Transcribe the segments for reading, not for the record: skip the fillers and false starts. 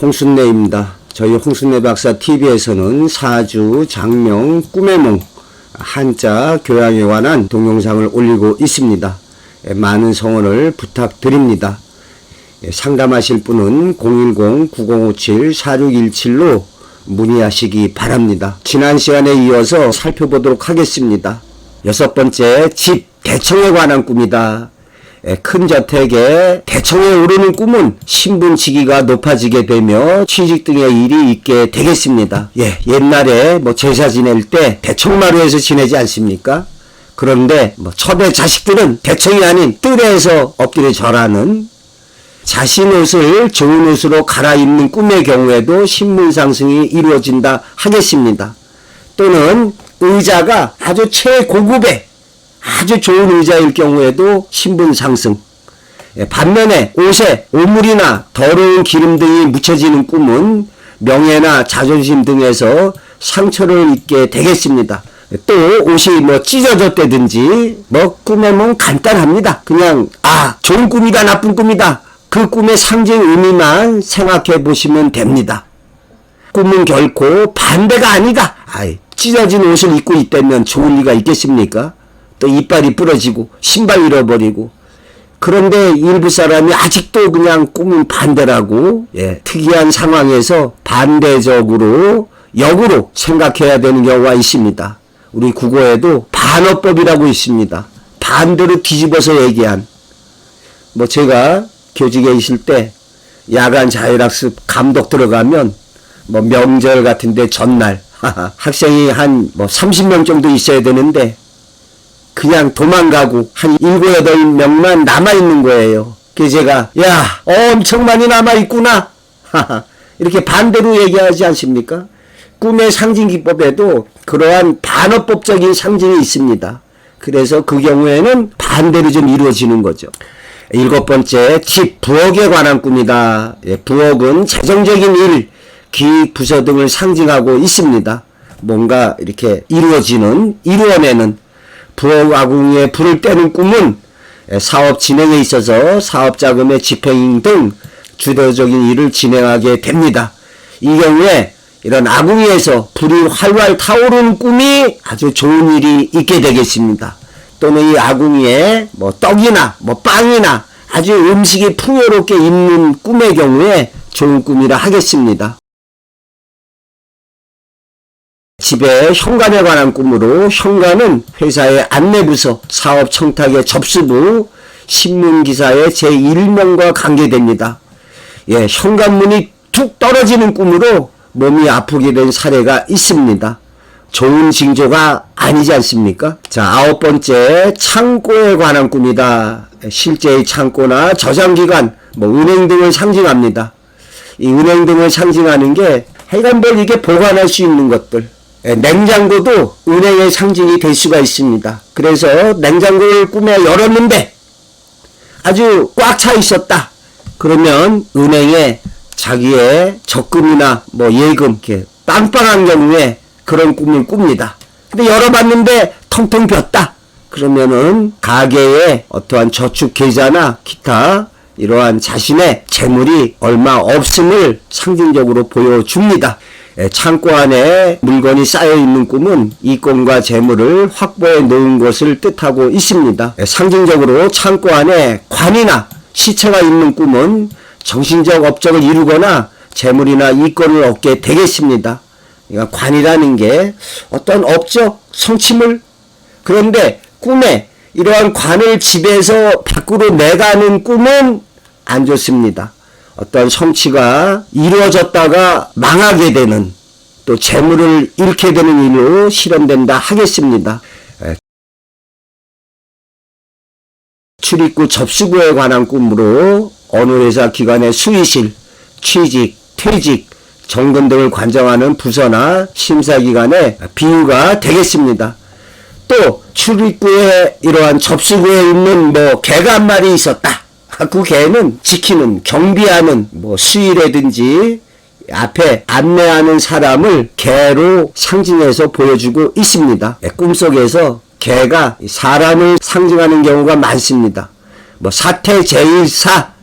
홍순례입니다. 저희 홍순례 박사 TV에서는 사주, 장명, 꿈의 몽, 한자, 교양에 관한 동영상을 올리고 있습니다. 많은 성원을 부탁드립니다. 상담하실 분은 010-9057-4617로 문의하시기 바랍니다. 지난 시간에 이어서 살펴보도록 하겠습니다. 6번째, 집, 대청에 관한 꿈이다. 큰 저택에 대청에 오르는 꿈은 신분지기가 높아지게 되며 취직 등의 일이 있게 되겠습니다. 옛날에 제사 지낼 때 대청마루에서 지내지 않습니까? 그런데 첩의 자식들은 대청이 아닌 뜰에서 엎드려 절하는, 자신 옷을 좋은 옷으로 갈아입는 꿈의 경우에도 신분 상승이 이루어진다 하겠습니다. 또는 의자가 아주 최고급의 아주 좋은 의자일 경우에도 신분 상승. 반면에 옷에 오물이나 더러운 기름 등이 묻혀지는 꿈은 명예나 자존심 등에서 상처를 입게 되겠습니다. 또 옷이 찢어졌다든지 꿈의 몸 간단합니다. 그냥 좋은 꿈이다 나쁜 꿈이다, 그 꿈의 상징 의미만 생각해 보시면 됩니다. 꿈은 결코 반대가 아니다. 찢어진 옷을 입고 있다면 좋을 리가 있겠습니까? 또 이빨이 부러지고 신발 잃어버리고. 그런데 일부 사람이 아직도 그냥 꿈은 반대라고, 특이한 상황에서 반대적으로 역으로 생각해야 되는 경우가 있습니다. 우리 국어에도 반어법이라고 있습니다. 반대로 뒤집어서 얘기한. 제가 교직에 있을 때 야간 자율학습 감독 들어가면 명절 같은데 전날 학생이 한 30명 정도 있어야 되는데 그냥 도망가고 한 7, 8명만 남아있는 거예요. 그래서 제가 엄청 많이 남아있구나 이렇게 반대로 얘기하지 않습니까? 꿈의 상징기법에도 그러한 반어법적인 상징이 있습니다. 그래서 그 경우에는 반대로 좀 이루어지는 거죠. 7번째, 집, 부엌에 관한 꿈이다. 부엌은 재정적인 일, 기획, 부서 등을 상징하고 있습니다. 뭔가 이렇게 이루어내는 부엌 아궁이에 불을 떼는 꿈은 사업 진행에 있어서 사업 자금의 집행 등 주도적인 일을 진행하게 됩니다. 이 경우에 이런 아궁이에서 불이 활활 타오르는 꿈이 아주 좋은 일이 있게 되겠습니다. 또는 이 아궁이에 떡이나 빵이나 아주 음식이 풍요롭게 있는 꿈의 경우에 좋은 꿈이라 하겠습니다. 집에 현관에 관한 꿈으로, 현관은 회사의 안내부서, 사업 청탁의 접수부, 신문기사의 제1명과 관계됩니다. 현관문이 툭 떨어지는 꿈으로 몸이 아프게 된 사례가 있습니다. 좋은 징조가 아니지 않습니까? 자, 9번째, 창고에 관한 꿈이다. 실제의 창고나 저장기관, 은행 등을 상징합니다. 이 은행 등을 상징하는 게 하여간 이게 보관할 수 있는 것들. 냉장고도 은행의 상징이 될 수가 있습니다. 그래서 냉장고를 꿈에 열었는데 아주 꽉 차 있었다. 그러면 은행에 자기의 적금이나 예금, 이렇게 빵빵한 경우에 그런 꿈을 꿉니다. 근데 열어봤는데 텅텅 비었다. 그러면은 가계에 어떠한 저축 계좌나 기타 이러한 자신의 재물이 얼마 없음을 상징적으로 보여줍니다. 창고 안에 물건이 쌓여있는 꿈은 이권과 재물을 확보해 놓은 것을 뜻하고 있습니다. 상징적으로 창고 안에 관이나 시체가 있는 꿈은 정신적 업적을 이루거나 재물이나 이권을 얻게 되겠습니다. 그러니까 관이라는 게 어떤 업적, 성취물. 그런데 꿈에 이러한 관을 집에서 밖으로 내가는 꿈은 안 좋습니다. 어떤 성취가 이루어졌다가 망하게 되는, 또 재물을 잃게 되는 일로 실현된다 하겠습니다. 출입구, 접수구에 관한 꿈으로 어느 회사 기관의 수의실, 취직, 퇴직, 정근 등을 관장하는 부서나 심사기관의 비유가 되겠습니다. 또 출입구에 이러한 접수구에 있는 개가 한 마리 있었다. 그 개는 지키는, 경비하는 수의라든지 앞에 안내하는 사람을 개로 상징해서 보여주고 있습니다. 꿈속에서 개가 사람을 상징하는 경우가 많습니다. 사태제일사,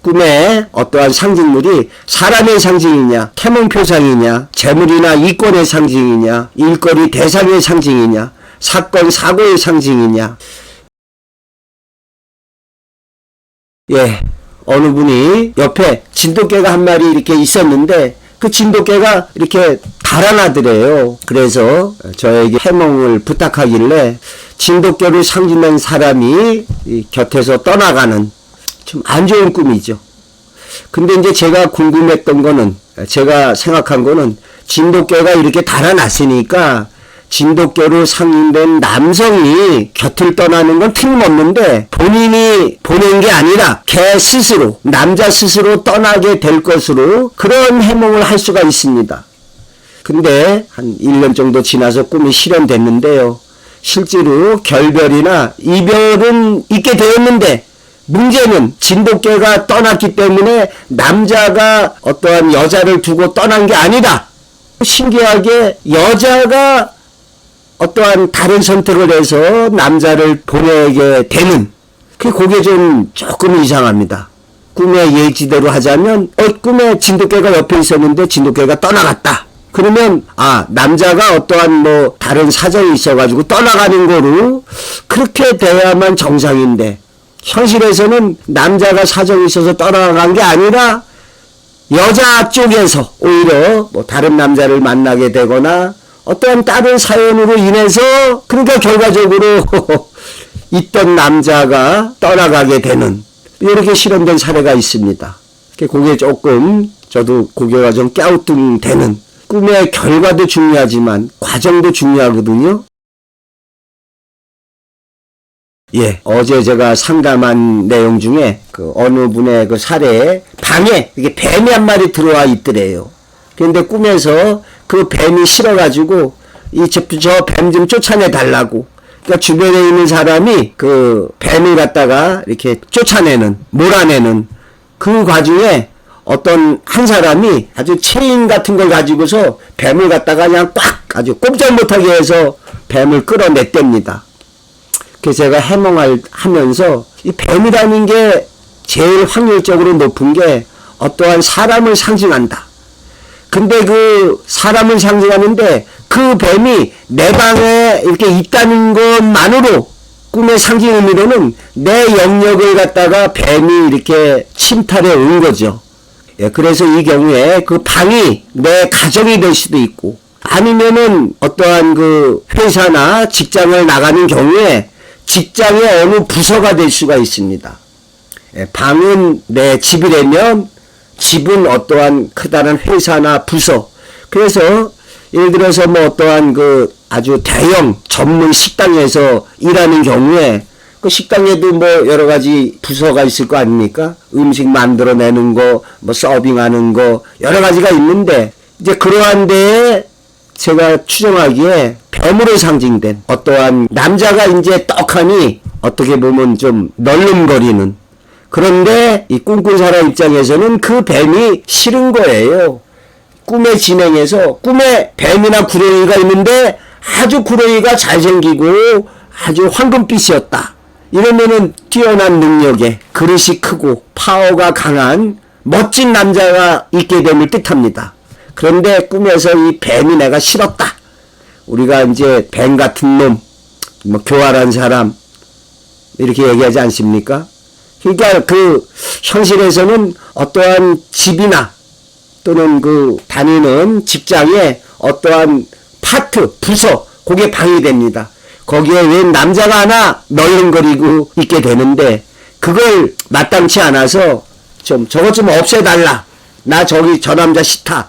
꿈의 어떠한 상징물이 사람의 상징이냐, 태몽표상이냐, 재물이나 이권의 상징이냐, 일거리 대상의 상징이냐, 사건 사고의 상징이냐. 예, 어느 분이 옆에 진돗개가 한 마리 이렇게 있었는데 그 진돗개가 이렇게 달아나더래요. 그래서 저에게 해몽을 부탁하길래 진돗개를 상징한 사람이 이 곁에서 떠나가는 좀 안 좋은 꿈이죠. 근데 이제 제가 궁금했던 거는, 제가 생각한 거는 진돗개가 이렇게 달아났으니까 진돗개로 상징된 남성이 곁을 떠나는 건 틀림없는데 본인이 보낸 게 아니라 개 스스로, 남자 스스로 떠나게 될 것으로 그런 해몽을 할 수가 있습니다. 근데 한 1년 정도 지나서 꿈이 실현됐는데요. 실제로 결별이나 이별은 있게 되었는데 문제는 진돗개가 떠났기 때문에 남자가 어떠한 여자를 두고 떠난 게 아니라 신기하게 여자가 어떠한 다른 선택을 해서 남자를 보내게 되는, 그게 좀 조금 이상합니다. 꿈의 예지대로 하자면 꿈에 진돗개가 옆에 있었는데 진돗개가 떠나갔다. 그러면 남자가 어떠한 뭐 다른 사정이 있어가지고 떠나가는 거로 그렇게 돼야만 정상인데 현실에서는 남자가 사정이 있어서 떠나간 게 아니라 여자 쪽에서 오히려 뭐 다른 남자를 만나게 되거나 어떠한 다른 사연으로 인해서 그러니까 결과적으로 있던 남자가 떠나가게 되는, 이렇게 실현된 사례가 있습니다. 그게 조금 저도 고개가 좀 갸우뚱되는, 꿈의 결과도 중요하지만 과정도 중요하거든요. 예, 어제 제가 상담한 내용 중에 그 어느 분의 그 사례에 방에 이게 뱀이 한 마리 들어와 있더래요. 그런데 꿈에서 그 뱀이 싫어가지고 저 뱀 좀 쫓아내 달라고. 그러니까 주변에 있는 사람이 그 뱀을 갖다가 이렇게 쫓아내는, 몰아내는 그 과정에 어떤 한 사람이 아주 체인 같은 걸 가지고서 뱀을 갖다가 그냥 꽉 아주 꼼짝 못하게 해서 뱀을 끌어냈답니다. 그래서 제가 해몽하면서 이 뱀이라는 게 제일 확률적으로 높은 게 어떠한 사람을 상징한다. 근데 그 사람을 상징하는데 그 뱀이 내 방에 이렇게 있다는 것만으로 꿈의 상징 의미로는 내 영역을 갖다가 뱀이 이렇게 침탈해 온 거죠. 예, 그래서 이 경우에 그 방이 내 가정이 될 수도 있고 아니면은 어떠한 그 회사나 직장을 나가는 경우에 직장의 어느 부서가 될 수가 있습니다. 예, 방은 내 집이라면 집은 어떠한 크다란 회사나 부서. 그래서 예를 들어서 뭐 어떠한 그 아주 대형 전문 식당에서 일하는 경우에 그 식당에도 뭐 여러 가지 부서가 있을 거 아닙니까? 음식 만들어내는 거, 뭐 서빙하는 거 여러 가지가 있는데 이제 그러한 데에 제가 추정하기에 뱀으로 상징된 어떠한 남자가 이제 떡하니 어떻게 보면 좀 널름거리는, 그런데 이 꿈꾼 사람 입장에서는 그 뱀이 싫은 거예요. 꿈의 진행에서 꿈에 뱀이나 구렁이가 있는데 아주 구렁이가 잘생기고 아주 황금빛이었다. 이러면은 뛰어난 능력에 그릇이 크고 파워가 강한 멋진 남자가 있게 됨을 뜻합니다. 그런데 꿈에서 이 뱀이 내가 싫었다. 우리가 이제 뱀 같은 놈, 뭐 교활한 사람 이렇게 얘기하지 않습니까? 그러니까 그 현실에서는 어떠한 집이나 또는 그 다니는 직장에 어떠한 파트, 부서, 그게 방이 됩니다. 거기에 웬 남자가 하나 널렁거리고 있게 되는데 그걸 마땅치 않아서 좀 저것 좀 없애달라. 나 저 남자 싫다.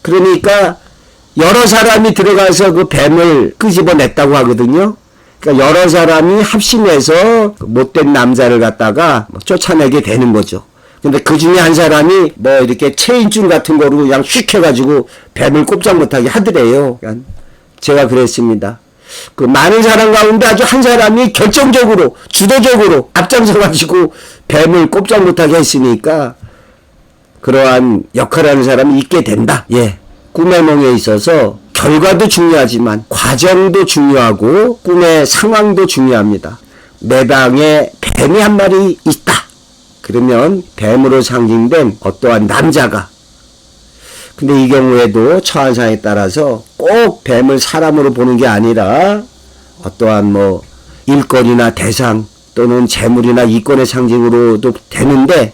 그러니까 여러 사람이 들어가서 그 뱀을 끄집어냈다고 하거든요. 그러니까 여러 사람이 합심해서 못된 남자를 갖다가 쫓아내게 되는 거죠. 근데 그 중에 한 사람이 뭐 이렇게 체인줄 같은 거로 그냥 휙 해가지고 뱀을 꼼짝 못하게 하더래요. 그러니까 제가 그랬습니다. 그 많은 사람 가운데 아주 한 사람이 결정적으로, 주도적으로 앞장서가지고 뱀을 꼼짝 못하게 했으니까 그러한 역할을 하는 사람이 있게 된다. 예. 꿈의 몽에 있어서 결과도 중요하지만 과정도 중요하고 꿈의 상황도 중요합니다. 내 방에 뱀이 한 마리 있다. 그러면 뱀으로 상징된 어떠한 남자가, 근데 이 경우에도 처한상에 따라서 꼭 뱀을 사람으로 보는 게 아니라 어떠한 뭐 일거리나 대상 또는 재물이나 이권의 상징으로도 되는데,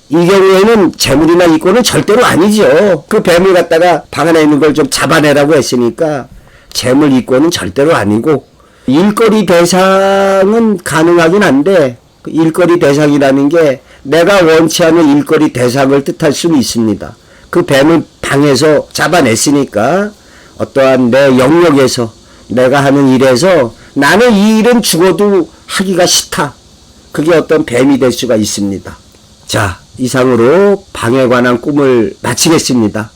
이 경우에는 재물이나 이권은 절대로 아니죠. 그 뱀을 갖다가 방 안에 있는 걸 좀 잡아내라고 했으니까 재물 이권은 절대로 아니고, 일거리 대상은 가능하긴 한데 그 일거리 대상이라는 게 내가 원치 않는 일거리 대상을 뜻할 수는 있습니다. 그 뱀을 방에서 잡아냈으니까 어떠한 내 영역에서 내가 하는 일에서 나는 이 일은 죽어도 하기가 싫다. 그게 어떤 뱀이 될 수가 있습니다. 자, 이상으로 방에 관한 꿈을 마치겠습니다.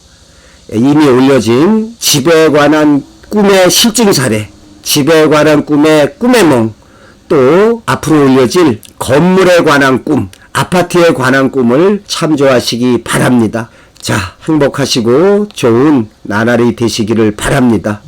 이미 올려진 집에 관한 꿈의 실증 사례, 집에 관한 꿈의 꿈의 또 앞으로 올려질 건물에 관한 꿈, 아파트에 관한 꿈을 참조하시기 바랍니다. 자, 행복하시고 좋은 나날이 되시기를 바랍니다.